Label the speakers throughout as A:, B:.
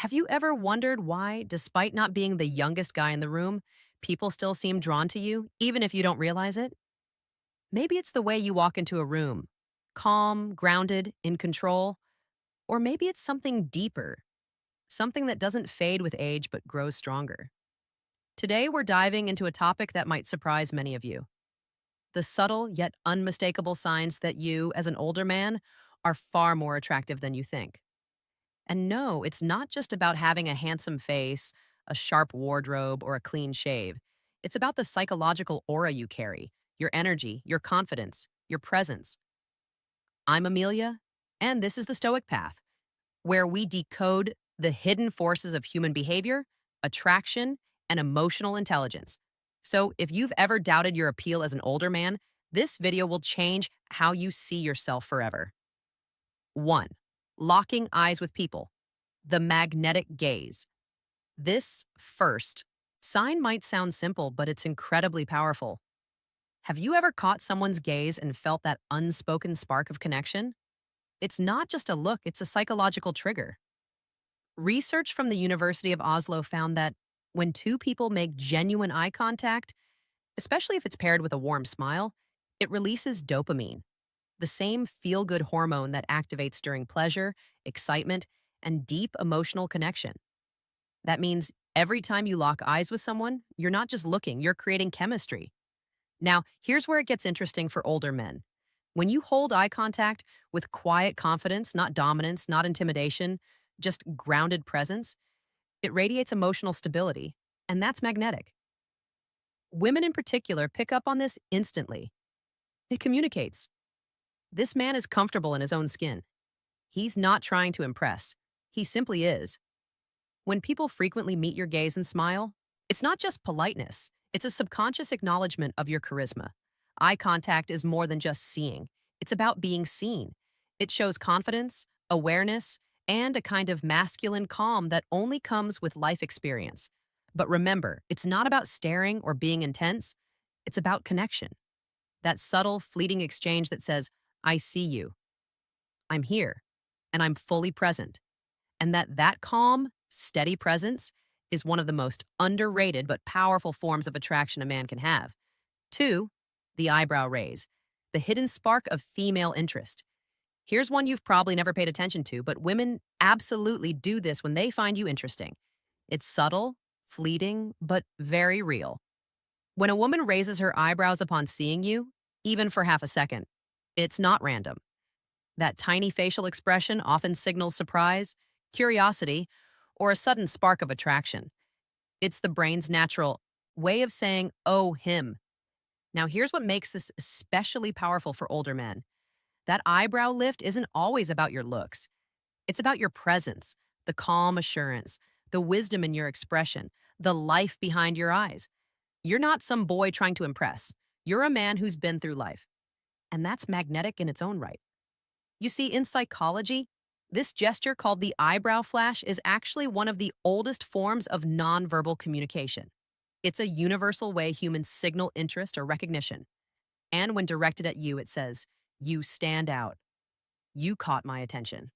A: Have you ever wondered why, despite not being the youngest guy in the room, people still seem drawn to you, even if you don't realize it? Maybe it's the way you walk into a room, calm, grounded, in control, or maybe it's something deeper, something that doesn't fade with age but grows stronger. Today, we're diving into a topic that might surprise many of you: the subtle yet unmistakable signs that you, as an older man, are far more attractive than you think. And no, it's not just about having a handsome face, a sharp wardrobe, or a clean shave. It's about the psychological aura you carry, your energy, your confidence, your presence. I'm Amelia, and this is the Stoic Path, where we decode the hidden forces of human behavior, attraction, and emotional intelligence. So, if you've ever doubted your appeal as an older man, this video will change how you see yourself forever. 1. Locking eyes with people. The magnetic gaze. This first sign might sound simple, but it's incredibly powerful. Have you ever caught someone's gaze and felt that unspoken spark of connection? It's not just a look, it's a psychological trigger. Research from the University of Oslo found that when two people make genuine eye contact, especially if it's paired with a warm smile, it releases dopamine, the same feel good hormone that activates during pleasure, excitement, and deep emotional connection. That means every time you lock eyes with someone, you're not just looking, you're creating chemistry. Now, here's where it gets interesting for older men. When you hold eye contact with quiet confidence, not dominance, not intimidation, just grounded presence, it radiates emotional stability, and that's magnetic. Women in particular pick up on this instantly. It communicates. This man is comfortable in his own skin. He's not trying to impress. He simply is. When people frequently meet your gaze and smile, it's not just politeness, it's a subconscious acknowledgement of your charisma. Eye contact is more than just seeing, it's about being seen. It shows confidence, awareness, and a kind of masculine calm that only comes with life experience. But remember, it's not about staring or being intense, it's about connection. That subtle, fleeting exchange that says, I see you, I'm here, and I'm fully present. And that calm, steady presence is one of the most underrated but powerful forms of attraction a man can have. 2, the eyebrow raise, the hidden spark of female interest. Here's one you've probably never paid attention to, but women absolutely do this when they find you interesting. It's subtle, fleeting, but very real. When a woman raises her eyebrows upon seeing you, even for half a second, it's not random. That tiny facial expression often signals surprise, curiosity, or a sudden spark of attraction. It's the brain's natural way of saying, oh, him. Now, here's what makes this especially powerful for older men. That eyebrow lift isn't always about your looks. It's about your presence, the calm assurance, the wisdom in your expression, the life behind your eyes. You're not some boy trying to impress. You're a man who's been through life. And that's magnetic in its own right. You see, in psychology, this gesture called the eyebrow flash is actually one of the oldest forms of nonverbal communication. It's a universal way humans signal interest or recognition. And when directed at you, it says, you stand out. You caught my attention.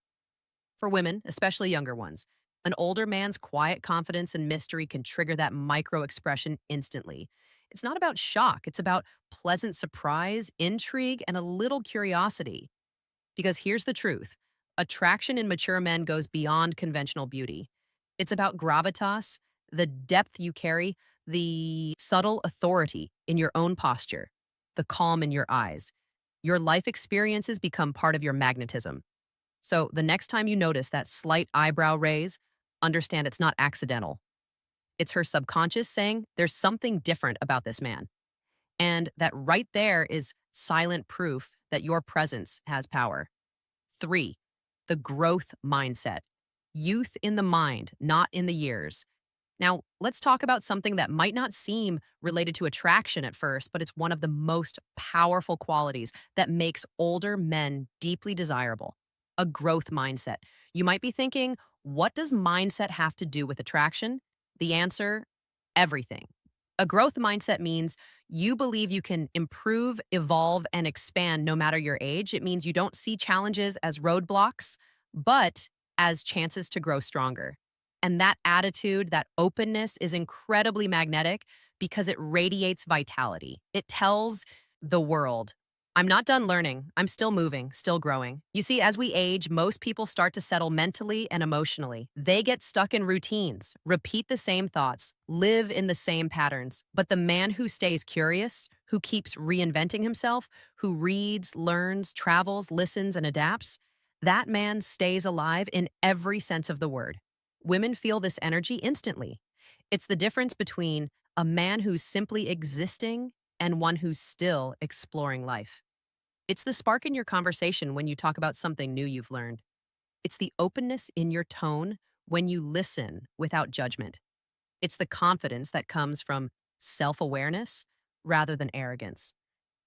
A: For women, especially younger ones, an older man's quiet confidence and mystery can trigger that micro expression instantly. It's not about shock, it's about pleasant surprise, intrigue, and a little curiosity. Because here's the truth: attraction in mature men goes beyond conventional beauty. It's about gravitas, the depth you carry, the subtle authority in your own posture, the calm in your eyes. Your life experiences become part of your magnetism. So the next time you notice that slight eyebrow raise, understand it's not accidental. It's her subconscious saying there's something different about this man. And that right there is silent proof that your presence has power. 3, the growth mindset. Youth in the mind, not in the years. Now, let's talk about something that might not seem related to attraction at first, but it's one of the most powerful qualities that makes older men deeply desirable: a growth mindset. You might be thinking, what does mindset have to do with attraction? The answer: everything. A growth mindset means you believe you can improve, evolve, and expand no matter your age. It means you don't see challenges as roadblocks, but as chances to grow stronger. And that attitude, that openness is incredibly magnetic because it radiates vitality. It tells the world, I'm not done learning. I'm still moving, still growing. You see, as we age, most people start to settle mentally and emotionally. They get stuck in routines, repeat the same thoughts, live in the same patterns. But the man who stays curious, who keeps reinventing himself, who reads, learns, travels, listens, and adapts, that man stays alive in every sense of the word. Women feel this energy instantly. It's the difference between a man who's simply existing and one who's still exploring life. It's the spark in your conversation when you talk about something new you've learned. It's the openness in your tone when you listen without judgment. It's the confidence that comes from self awareness rather than arrogance.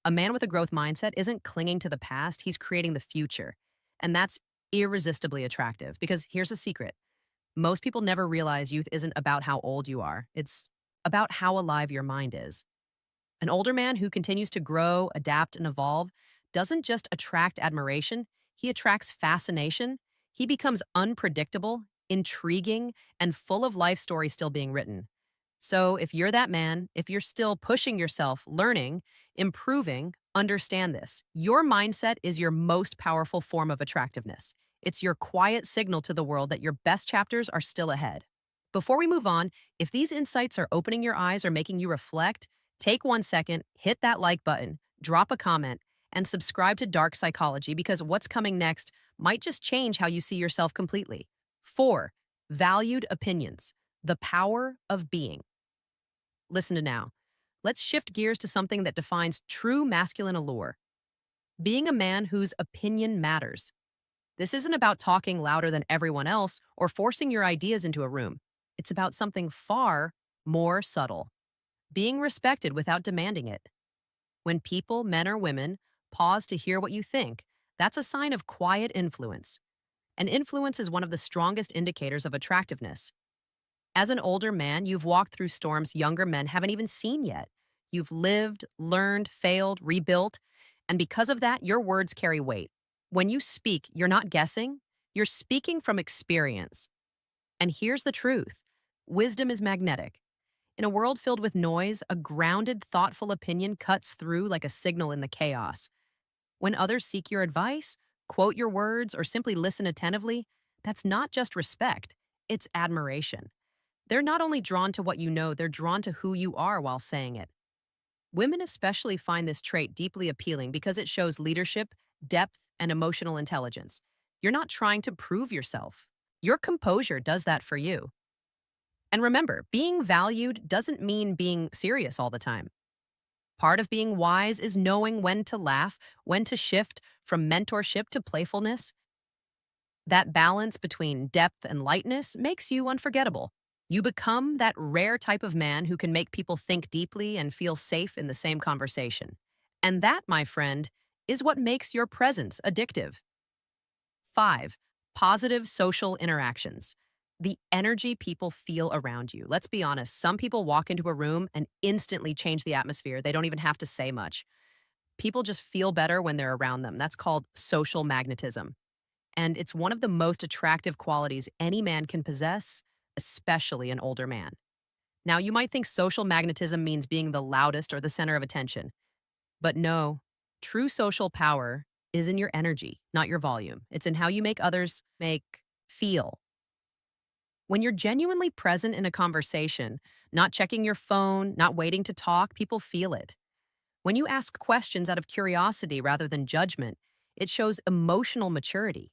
A: A man with a growth mindset isn't clinging to the past, he's creating the future. And that's irresistibly attractive because here's a secret: most people never realize youth isn't about how old you are, it's about how alive your mind is. An older man who continues to grow, adapt, and evolve doesn't just attract admiration, he attracts fascination. He becomes unpredictable, intriguing, and full of life stories still being written. So, if you're that man, if you're still pushing yourself, learning, improving, understand this. Your mindset is your most powerful form of attractiveness. It's your quiet signal to the world that your best chapters are still ahead. Before we move on, if these insights are opening your eyes or making you reflect, take 1 second, hit that like button, drop a comment, and subscribe to Dark Psychology because what's coming next might just change how you see yourself completely. 4. Valued opinions. The power of being. Listen to now. Let's shift gears to something that defines true masculine allure: being a man whose opinion matters. This isn't about talking louder than everyone else or forcing your ideas into a room. It's about something far more subtle: being respected without demanding it. When people, men or women, pause to hear what you think, that's a sign of quiet influence. And influence is one of the strongest indicators of attractiveness. As an older man, you've walked through storms younger men haven't even seen yet. You've lived, learned, failed, rebuilt, and because of that, your words carry weight. When you speak, you're not guessing, you're speaking from experience. And here's the truth: wisdom is magnetic. In a world filled with noise, a grounded, thoughtful opinion cuts through like a signal in the chaos. When others seek your advice, quote your words, or simply listen attentively, that's not just respect, it's admiration. They're not only drawn to what you know, they're drawn to who you are while saying it. Women especially find this trait deeply appealing because it shows leadership, depth, and emotional intelligence. You're not trying to prove yourself. Your composure does that for you. And remember, being valued doesn't mean being serious all the time. Part of being wise is knowing when to laugh, when to shift from mentorship to playfulness. That balance between depth and lightness makes you unforgettable. You become that rare type of man who can make people think deeply and feel safe in the same conversation. And that, my friend, is what makes your presence addictive. 5. Positive social interactions. The energy people feel around you. Let's be honest, some people walk into a room and instantly change the atmosphere. They don't even have to say much. People just feel better when they're around them. That's called social magnetism. And it's one of the most attractive qualities any man can possess, especially an older man. Now, you might think social magnetism means being the loudest or the center of attention. But no, true social power is in your energy, not your volume. It's in how you make others feel. When you're genuinely present in a conversation, not checking your phone, not waiting to talk, people feel it. When you ask questions out of curiosity rather than judgment, it shows emotional maturity.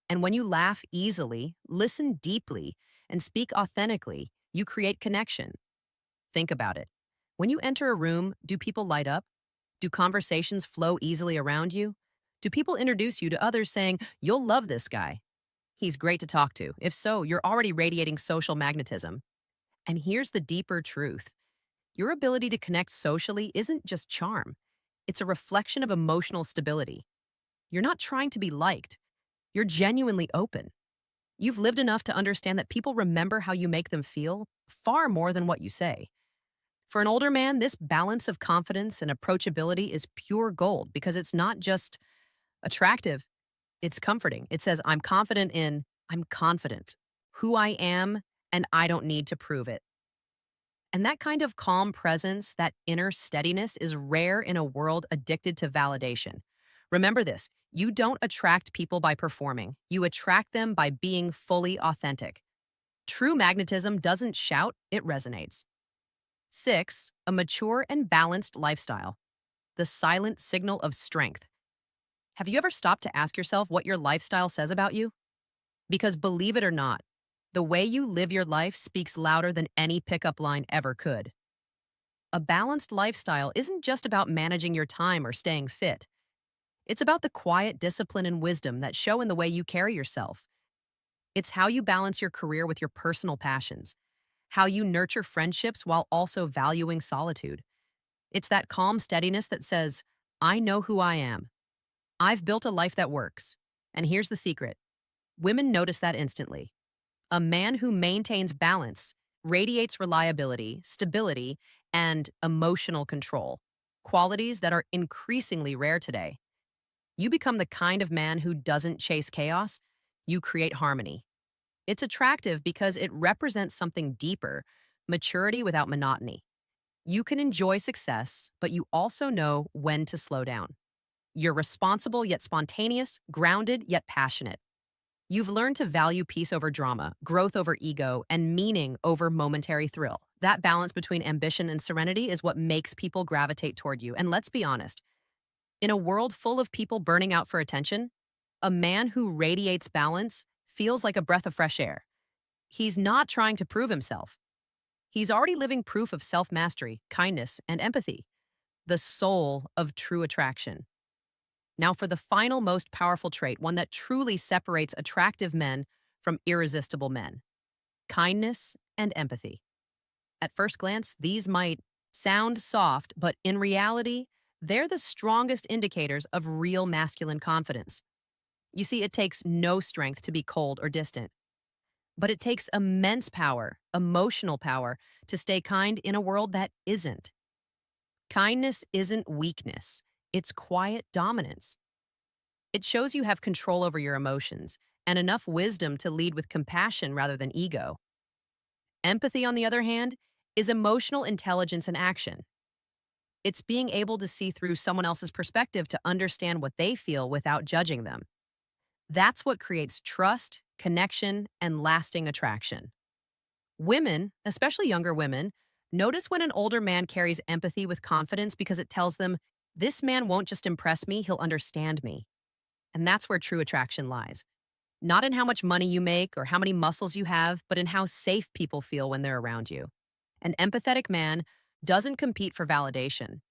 A: And when you laugh easily, listen deeply, and speak authentically, you create connection. Think about it. When you enter a room, do people light up? Do conversations flow easily around you? Do people introduce you to others saying, "You'll love this guy"? He's great to talk to. If so, you're already radiating social magnetism. And here's the deeper truth: your ability to connect socially isn't just charm, it's a reflection of emotional stability. You're not trying to be liked, you're genuinely open. You've lived enough to understand that people remember how you make them feel far more than what you say. For an older man, this balance of confidence and approachability is pure gold because it's not just attractive, it's comforting. It says, I'm confident, who I am, and I don't need to prove it. And that kind of calm presence, that inner steadiness, is rare in a world addicted to validation. Remember this: you don't attract people by performing, you attract them by being fully authentic. True magnetism doesn't shout, it resonates. 6, a mature and balanced lifestyle, the silent signal of strength. Have you ever stopped to ask yourself what your lifestyle says about you? Because believe it or not, the way you live your life speaks louder than any pickup line ever could. A balanced lifestyle isn't just about managing your time or staying fit. It's about the quiet discipline and wisdom that show in the way you carry yourself. It's how you balance your career with your personal passions, how you nurture friendships while also valuing solitude. It's that calm steadiness that says, I know who I am. I've built a life that works. And here's the secret: women notice that instantly. A man who maintains balance radiates reliability, stability, and emotional control, qualities that are increasingly rare today. You become the kind of man who doesn't chase chaos, you create harmony. It's attractive because it represents something deeper: maturity without monotony. You can enjoy success, but you also know when to slow down. You're responsible yet spontaneous, grounded yet passionate. You've learned to value peace over drama, growth over ego, and meaning over momentary thrill. That balance between ambition and serenity is what makes people gravitate toward you. And let's be honest, in a world full of people burning out for attention, a man who radiates balance feels like a breath of fresh air. He's not trying to prove himself. He's already living proof of self mastery, kindness, and empathy, the soul of true attraction. Now, for the final, most powerful trait, one that truly separates attractive men from irresistible men: kindness and empathy. At first glance, these might sound soft, but in reality, they're the strongest indicators of real masculine confidence. You see, it takes no strength to be cold or distant, but it takes immense power, emotional power, to stay kind in a world that isn't. Kindness isn't weakness, it's quiet dominance. It shows you have control over your emotions and enough wisdom to lead with compassion rather than ego. Empathy, on the other hand, is emotional intelligence in action. It's being able to see through someone else's perspective to understand what they feel without judging them. That's what creates trust, connection, and lasting attraction. Women, especially younger women, notice when an older man carries empathy with confidence because it tells them, this man won't just impress me, he'll understand me. And that's where true attraction lies. Not in how much money you make or how many muscles you have, but in how safe people feel when they're around you. An empathetic man doesn't compete for validation.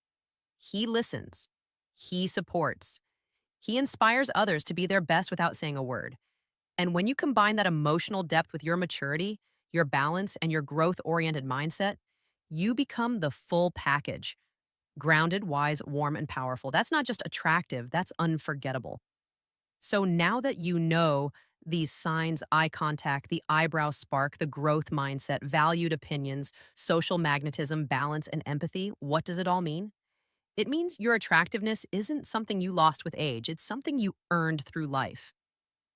A: He listens. He supports. He inspires others to be their best without saying a word. And when you combine that emotional depth with your maturity, your balance, and your growth-oriented mindset, you become the full package: grounded, wise, warm, and powerful. That's not just attractive, that's unforgettable. So now that you know these signs: eye contact, the eyebrow spark, the growth mindset, valued opinions, social magnetism, balance, and empathy, what does it all mean? It means your attractiveness isn't something you lost with age, it's something you earned through life.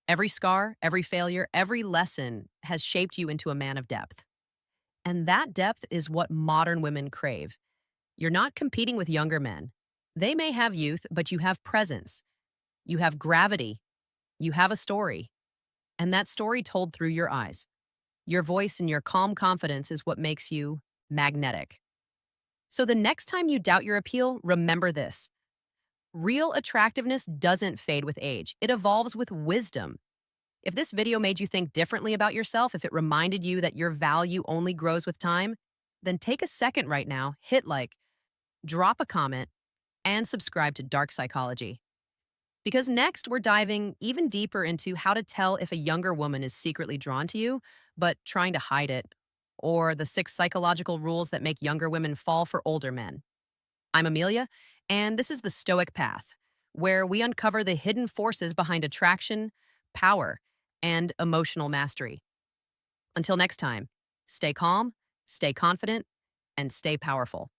A: Every scar, every failure, every lesson has shaped you into a man of depth. And that depth is what modern women crave. You're not competing with younger men. They may have youth, but you have presence. You have gravity. You have a story. And that story told through your eyes. Your voice and your calm confidence is what makes you magnetic. So the next time you doubt your appeal, remember this: real attractiveness doesn't fade with age, it evolves with wisdom. If this video made you think differently about yourself, if it reminded you that your value only grows with time, then take a second right now, hit like, drop a comment, and subscribe to Dark Psychology. Because next, we're diving even deeper into how to tell if a younger woman is secretly drawn to you, but trying to hide it, or the 6 psychological rules that make younger women fall for older men. I'm Amelia, and this is the Stoic Path, where we uncover the hidden forces behind attraction, power, and emotional mastery. Until next time, stay calm, stay confident, and stay powerful.